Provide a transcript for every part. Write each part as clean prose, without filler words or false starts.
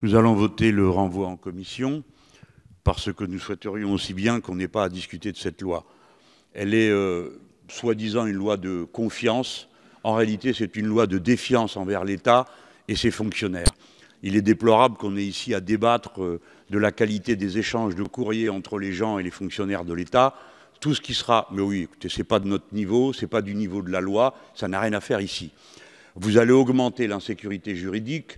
Nous allons voter le renvoi en commission parce que nous souhaiterions aussi bien qu'on n'ait pas à discuter de cette loi. Elle est soi-disant une loi de confiance. En réalité, c'est une loi de défiance envers l'État et ses fonctionnaires. Il est déplorable qu'on ait ici à débattre de la qualité des échanges de courriers entre les gens et les fonctionnaires de l'État. Tout ce qui sera... Mais oui, écoutez, ce n'est pas de notre niveau, ce n'est pas du niveau de la loi, ça n'a rien à faire ici. Vous allez augmenter l'insécurité juridique.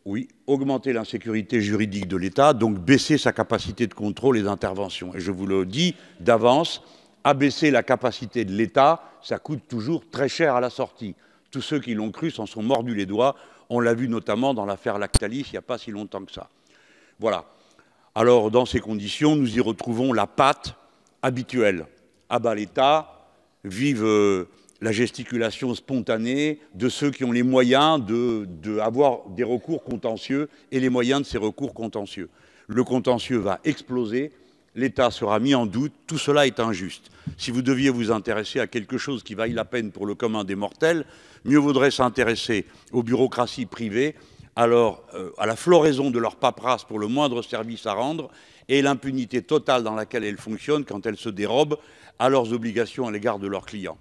Oui, augmenter l'insécurité juridique de l'État, donc baisser sa capacité de contrôle et d'intervention. Et je vous le dis d'avance, abaisser la capacité de l'État, ça coûte toujours très cher à la sortie. Tous ceux qui l'ont cru s'en sont mordus les doigts. On l'a vu notamment dans l'affaire Lactalis, il n'y a pas si longtemps que ça. Voilà. Alors, dans ces conditions, nous y retrouvons la patte habituelle. À bas l'État, vive la gesticulation spontanée de ceux qui ont les moyens d'avoir des recours contentieux et les moyens de ces recours contentieux. Le contentieux va exploser, l'État sera mis en doute, tout cela est injuste. Si vous deviez vous intéresser à quelque chose qui vaille la peine pour le commun des mortels, mieux vaudrait s'intéresser aux bureaucraties privées, alors à la floraison de leur paperasse pour le moindre service à rendre et l'impunité totale dans laquelle elles fonctionnent quand elles se dérobent à leurs obligations à l'égard de leurs clients.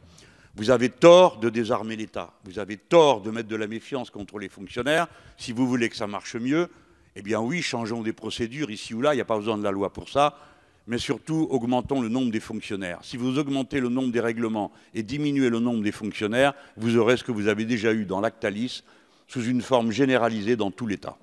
Vous avez tort de désarmer l'État, vous avez tort de mettre de la méfiance contre les fonctionnaires. Si vous voulez que ça marche mieux, eh bien oui, changeons des procédures ici ou là, il n'y a pas besoin de la loi pour ça, mais surtout augmentons le nombre des fonctionnaires. Si vous augmentez le nombre des règlements et diminuez le nombre des fonctionnaires, vous aurez ce que vous avez déjà eu dans Lactalis, sous une forme généralisée dans tout l'État.